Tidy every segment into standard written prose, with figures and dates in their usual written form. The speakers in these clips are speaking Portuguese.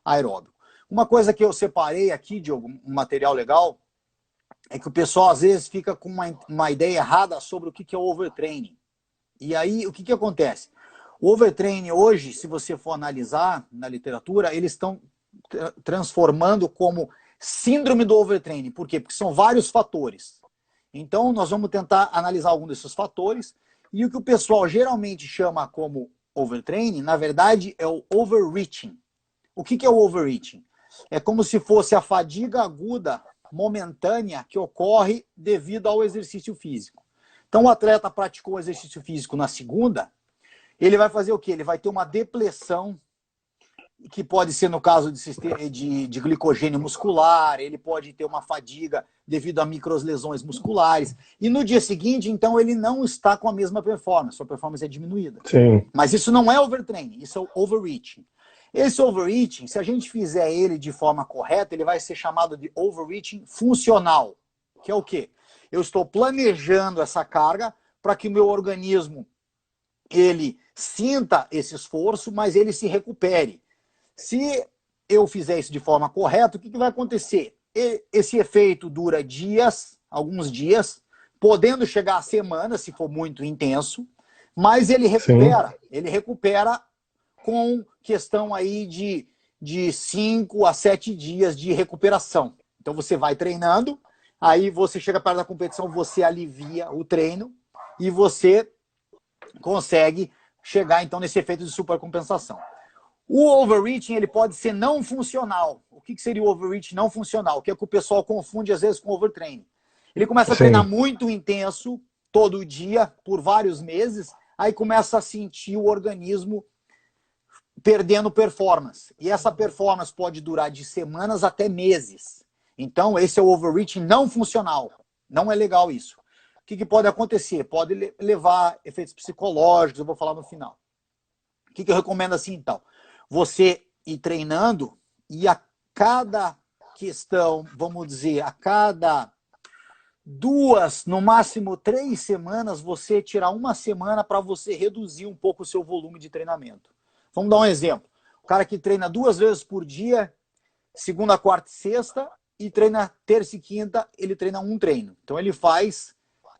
aeróbico. Uma coisa que eu separei aqui, Diogo, um material legal, é que o pessoal às vezes fica com uma ideia errada sobre o que é o overtraining. E aí, o que acontece? O overtraining hoje, se você for analisar na literatura, eles estão transformando como síndrome do overtraining. Por quê? Porque são vários fatores. Então, nós vamos tentar analisar algum desses fatores. E o que o pessoal geralmente chama como overtraining, na verdade, é o overreaching. O que é o overreaching? É como se fosse a fadiga aguda momentânea que ocorre devido ao exercício físico. Então, o atleta praticou o exercício físico na segunda, ele vai fazer o quê? Ele vai ter uma depressão, que pode ser no caso de glicogênio muscular, ele pode ter uma fadiga devido a microlesões musculares. E no dia seguinte, então, ele não está com a mesma performance, sua performance é diminuída. Sim. Mas isso não é overtraining, isso é o overreaching. Esse overreaching, se a gente fizer ele de forma correta, ele vai ser chamado de overreaching funcional, que é o quê? Eu estou planejando essa carga para que o meu organismo ele sinta esse esforço, mas ele se recupere. Se eu fizer isso de forma correta, o que vai acontecer? Esse efeito dura dias, alguns dias, podendo chegar a semanas, se for muito intenso, mas ele recupera. Sim. Ele recupera com questão aí de 5 a 7 dias de recuperação. Então você vai treinando, aí você chega perto da competição, você alivia o treino e você consegue chegar então nesse efeito de supercompensação. O overreaching ele pode ser não funcional. O que seria o overreaching não funcional? Que é que o pessoal confunde às vezes com overtraining. Ele começa a treinar muito intenso, todo dia, por vários meses, aí começa a sentir o organismo perdendo performance. E essa performance pode durar de semanas até meses. Então, esse é o overreaching não funcional. Não é legal isso. O que pode acontecer? Pode levar efeitos psicológicos, eu vou falar no final. O que eu recomendo assim, então? Você ir treinando e a cada questão, vamos dizer, a cada 2, no máximo 3 semanas, você tirar uma semana para você reduzir um pouco o seu volume de treinamento. Vamos dar um exemplo. O cara que treina 2 vezes por dia, segunda, quarta e sexta, e treina terça e quinta, ele treina um treino. Então ele faz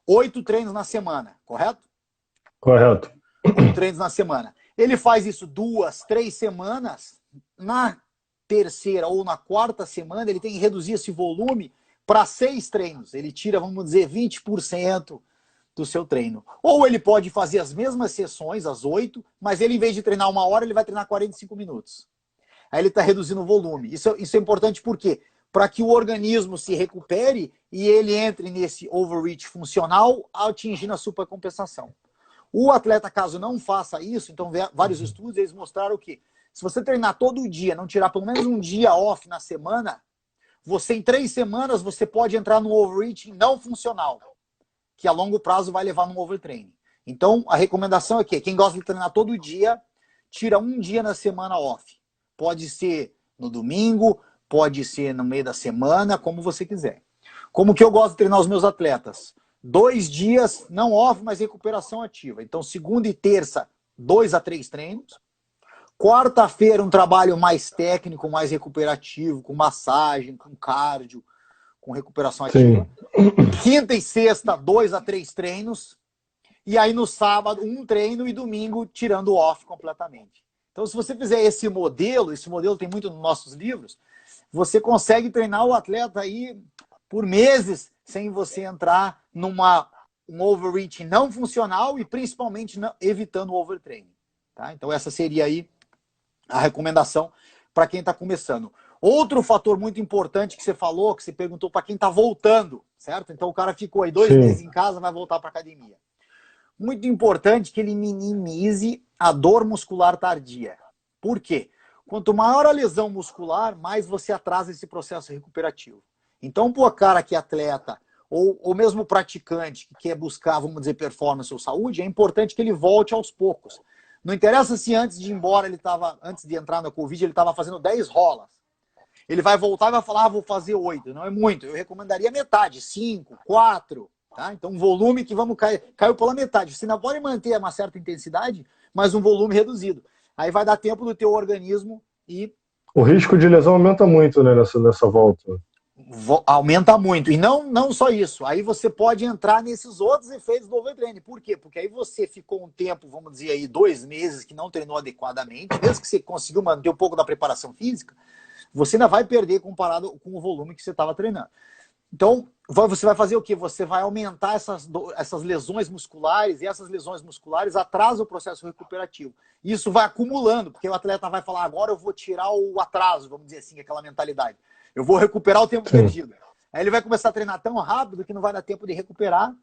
8 treinos na semana, correto? Correto. 8 treinos na semana. Ele faz isso 2, 3 semanas, na terceira ou na quarta semana, ele tem que reduzir esse volume para 6 treinos. Ele tira, vamos dizer, 20% do seu treino. Ou ele pode fazer as mesmas sessões, as 8, mas ele, em vez de treinar 1 hora, ele vai treinar 45 minutos. Aí ele está reduzindo o volume. Isso é importante por quê? Para que o organismo se recupere e ele entre nesse overreach funcional, atingindo a supercompensação. O atleta, caso não faça isso, então vários estudos eles mostraram que se você treinar todo dia, não tirar pelo menos um dia off na semana, você em 3 semanas você pode entrar no overreaching não funcional, que a longo prazo vai levar num overtraining. Então, a recomendação é que quem gosta de treinar todo dia, tira um dia na semana off. Pode ser no domingo, pode ser no meio da semana, como você quiser. Como que eu gosto de treinar os meus atletas? 2 dias, não off, mas recuperação ativa. Então, segunda e terça, 2 a 3 treinos. Quarta-feira, um trabalho mais técnico, mais recuperativo, com massagem, com cardio, com recuperação ativa. Quinta e sexta, 2 a 3 treinos. E aí no sábado, 1 treino e domingo, tirando o off completamente. Então, se você fizer esse modelo tem muito nos nossos livros, você consegue treinar o atleta aí por meses sem você entrar um overreaching não funcional e principalmente evitando o overtraining. Tá? Então, essa seria aí a recomendação para quem está começando. Outro fator muito importante que você falou, que você perguntou para quem está voltando, certo? Então o cara ficou aí 2 meses em casa, vai voltar para academia. Muito importante que ele minimize a dor muscular tardia. Por quê? Quanto maior a lesão muscular, mais você atrasa esse processo recuperativo. Então, para o cara que é atleta, ou mesmo praticante que quer buscar, vamos dizer, performance ou saúde, é importante que ele volte aos poucos. Não interessa se antes de ir embora, antes de entrar na Covid, ele estava fazendo 10 rolas. Ele vai voltar e vai falar, vou fazer 8. Não é muito. Eu recomendaria metade, 5, 4. Tá? Então, um volume que caiu pela metade. Você ainda pode manter uma certa intensidade, mas um volume reduzido. Aí vai dar tempo do teu organismo ir O risco de lesão aumenta muito, né, nessa volta. Aumenta muito. E não só isso. Aí você pode entrar nesses outros efeitos do overtraining. Por quê? Porque aí você ficou um tempo, vamos dizer aí, 2 meses que não treinou adequadamente, mesmo que você conseguiu manter um pouco da preparação física, você ainda vai perder comparado com o volume que você estava treinando. Então, você vai fazer o quê? Você vai aumentar essas lesões musculares, e essas lesões musculares atrasam o processo recuperativo. Isso vai acumulando, porque o atleta vai falar, agora eu vou tirar o atraso, vamos dizer assim, aquela mentalidade. Eu vou recuperar o tempo Sim. perdido. Aí ele vai começar a treinar tão rápido que não vai dar tempo de recuperar,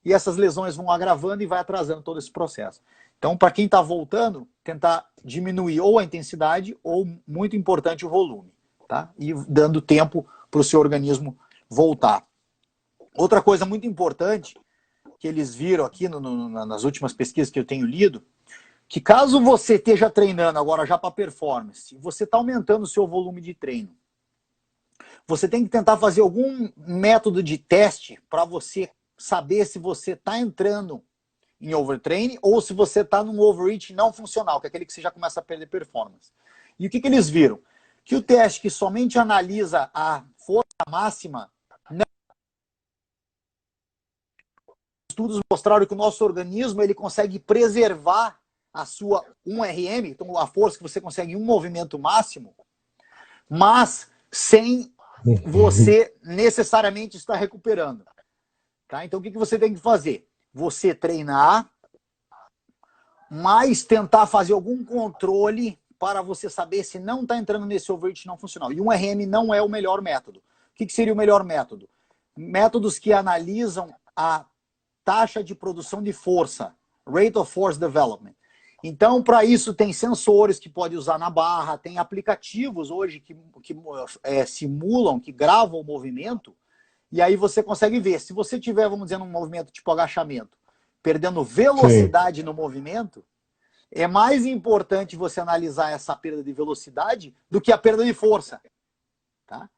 e essas lesões vão agravando e vai atrasando todo esse processo. Então, para quem está voltando, tentar diminuir ou a intensidade ou, muito importante, o volume. Tá? E dando tempo para o seu organismo voltar. Outra coisa muito importante que eles viram aqui nas últimas pesquisas que eu tenho lido, que caso você esteja treinando agora já para performance, você está aumentando o seu volume de treino, você tem que tentar fazer algum método de teste para você saber se você está entrando em overtraining ou se você está num overreach não funcional, que é aquele que você já começa a perder performance. E o que eles viram? Que o teste que somente analisa a força máxima, estudos mostraram que o nosso organismo ele consegue preservar a sua 1RM, então a força que você consegue em um movimento máximo, mas sem você necessariamente estar recuperando. Tá? Então o que você tem que fazer? Você treinar, mas tentar fazer algum controle para você saber se não está entrando nesse overreach não funcional. E 1RM não é o melhor método. O que seria o melhor método? Métodos que analisam a taxa de produção de força, Rate of Force Development. Então, para isso, tem sensores que pode usar na barra, tem aplicativos hoje que simulam, que gravam o movimento, e aí você consegue ver. Se você tiver, vamos dizer, num movimento tipo agachamento, perdendo velocidade no movimento, é mais importante você analisar essa perda de velocidade do que a perda de força. Tá?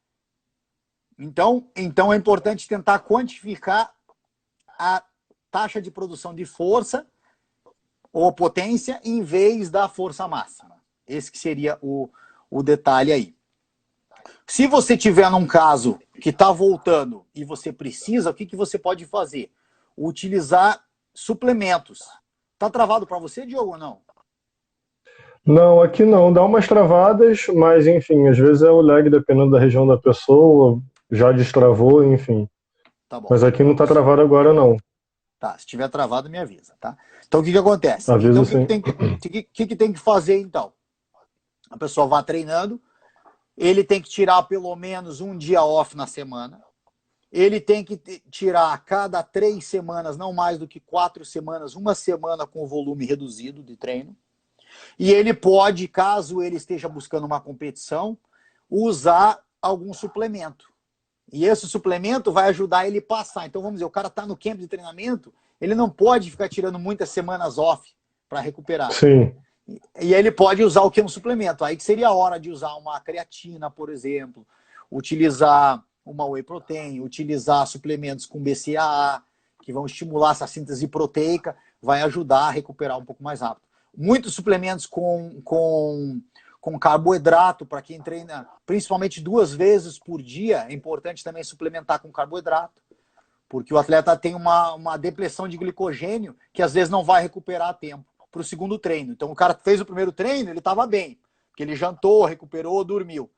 Então é importante tentar quantificar a taxa de produção de força ou potência em vez da força máxima. Esse que seria o detalhe aí. Se você tiver num caso que está voltando e você precisa, o que você pode fazer? Utilizar suplementos. Tá travado para você, Diogo, ou não? Não, aqui não. Dá umas travadas, mas enfim, às vezes é o lag dependendo da região da pessoa, já destravou, enfim. Tá bom. Mas aqui não está travado agora, não. Tá, se tiver travado, me avisa, tá? Então, o que acontece? Então, Aviso o que sim. tem que fazer, então? A pessoa vai treinando, ele tem que tirar pelo menos um dia off na semana, ele tem que tirar a cada 3 semanas, não mais do que 4 semanas, uma semana com volume reduzido de treino, e ele pode, caso ele esteja buscando uma competição, usar algum suplemento. E esse suplemento vai ajudar ele a passar. Então, vamos dizer, o cara está no camp de treinamento, ele não pode ficar tirando muitas semanas off para recuperar. Sim. E ele pode usar o que? Um suplemento. Aí que seria a hora de usar uma creatina, por exemplo, utilizar uma whey protein, utilizar suplementos com BCAA, que vão estimular essa síntese proteica, vai ajudar a recuperar um pouco mais rápido. Muitos suplementos com carboidrato, para quem treina principalmente 2 vezes por dia, é importante também suplementar com carboidrato, porque o atleta tem uma depressão de glicogênio que às vezes não vai recuperar a tempo para o segundo treino. Então o cara fez o primeiro treino, ele estava bem, porque ele jantou, recuperou, dormiu.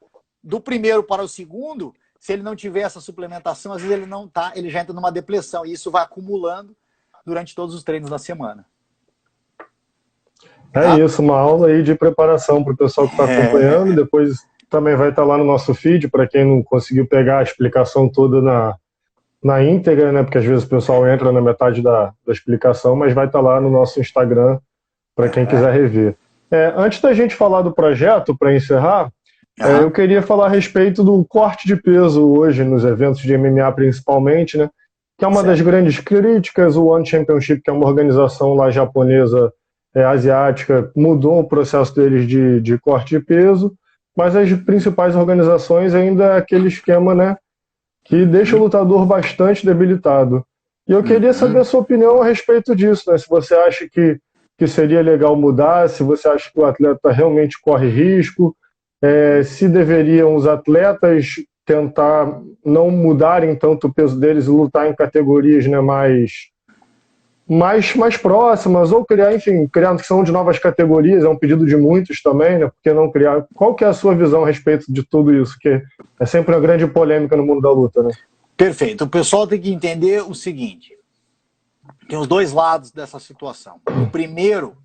Do primeiro para o segundo, se ele não tiver essa suplementação, às vezes ele não tá, ele já entra numa depressão, e isso vai acumulando durante todos os treinos da semana. É Tá? isso, uma aula aí de preparação para o pessoal que está acompanhando. Depois também vai estar lá no nosso feed, para quem não conseguiu pegar a explicação toda na íntegra, né? Porque às vezes o pessoal entra na metade da explicação, mas vai estar lá no nosso Instagram para quem quiser rever. Antes da gente falar do projeto, para encerrar, eu queria falar a respeito do corte de peso hoje, nos eventos de MMA principalmente, né? Que é uma das grandes críticas. O One Championship, que é uma organização lá japonesa, asiática, mudou o processo deles de corte de peso, mas as principais organizações ainda é aquele esquema, né, que deixa o lutador bastante debilitado. E eu queria saber a sua opinião a respeito disso, né? Se você acha que seria legal mudar, se você acha que o atleta realmente corre risco, se deveriam os atletas tentar não mudarem tanto o peso deles e lutar em categorias, né, mais próximas, ou criar, enfim, criação de novas categorias, é um pedido de muitos também, né? Por que não criar? Qual que é a sua visão a respeito de tudo isso? Que é sempre uma grande polêmica no mundo da luta, né? Perfeito. O pessoal tem que entender o seguinte: tem os dois lados dessa situação. O primeiro,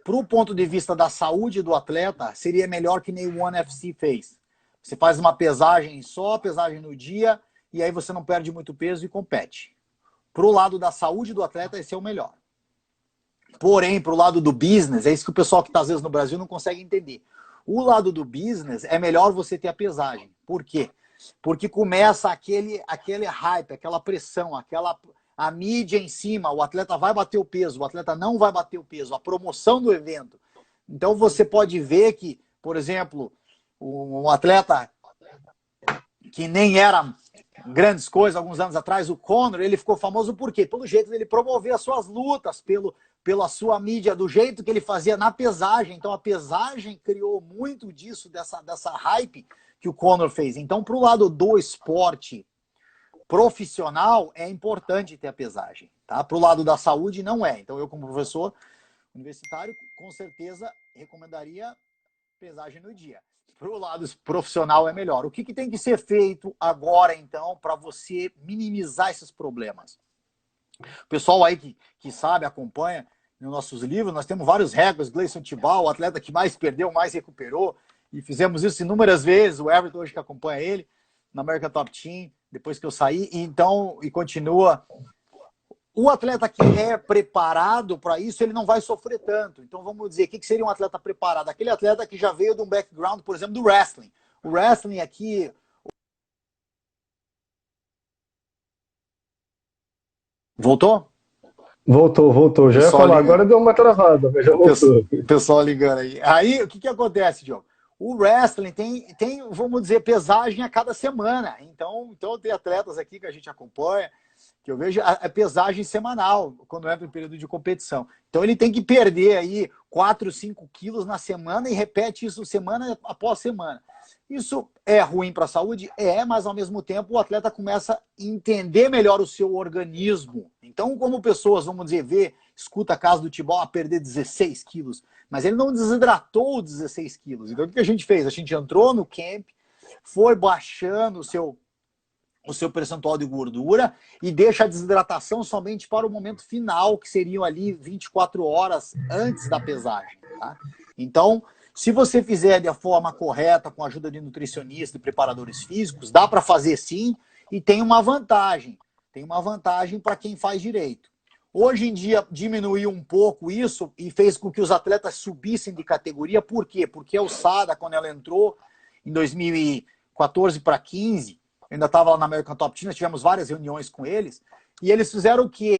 para o ponto de vista da saúde do atleta, seria melhor que nem o ONE FC fez. Você faz uma pesagem só, pesagem no dia, e aí você não perde muito peso e compete. Para o lado da saúde do atleta, esse é o melhor. Porém, para o lado do business, é isso que o pessoal que está às vezes no Brasil não consegue entender. O lado do business é melhor você ter a pesagem. Por quê? Porque começa aquele hype, aquela pressão, a mídia em cima, o atleta vai bater o peso, o atleta não vai bater o peso, a promoção do evento. Então você pode ver que, por exemplo, um atleta que nem era grandes coisas alguns anos atrás, o Conor, ele ficou famoso por quê? Pelo jeito dele promover as suas lutas, pela sua mídia, do jeito que ele fazia na pesagem. Então a pesagem criou muito disso, dessa hype que o Conor fez. Então, para o lado do esporte profissional, é importante ter a pesagem. Tá? Para o lado da saúde, não é. Então, eu, como professor universitário, com certeza recomendaria pesagem no dia. Para o lado profissional é melhor. O que tem que ser feito agora, então, para você minimizar esses problemas? O pessoal aí que sabe, acompanha nos nossos livros, nós temos vários recordes. Gleison Tibau, o atleta que mais perdeu, mais recuperou. E fizemos isso inúmeras vezes. O Everton hoje que acompanha ele, na American Top Team, depois que eu saí. E continua. O atleta que é preparado para isso, ele não vai sofrer tanto. Então, vamos dizer, o que seria um atleta preparado? Aquele atleta que já veio de um background, por exemplo, do wrestling. O wrestling aqui... Voltou? Voltou. Já ia falar, agora deu uma travada, mas já voltou. Pessoal ligando aí. Aí, o que acontece, Diogo? O wrestling tem, vamos dizer, pesagem a cada semana. Então tem atletas aqui que a gente acompanha, que eu vejo a pesagem semanal, quando entra em período de competição. Então ele tem que perder aí 4, 5 quilos na semana e repete isso semana após semana. Isso é ruim para a saúde? Mas ao mesmo tempo o atleta começa a entender melhor o seu organismo. Então, como pessoas, vamos dizer, escuta a caso do Tibau a perder 16 quilos, mas ele não desidratou 16 quilos. Então o que a gente fez? A gente entrou no camp, foi baixando o seu percentual de gordura e deixa a desidratação somente para o momento final, que seriam ali 24 horas antes da pesagem. Tá? Então, se você fizer da forma correta, com a ajuda de nutricionistas e preparadores físicos, dá para fazer sim, e tem uma vantagem. Tem uma vantagem para quem faz direito. Hoje em dia diminuiu um pouco isso e fez com que os atletas subissem de categoria. Por quê? Porque a USADA, quando ela entrou em 2014 para 15, eu ainda estava lá na American Top Team, nós tivemos várias reuniões com eles, e eles fizeram o quê?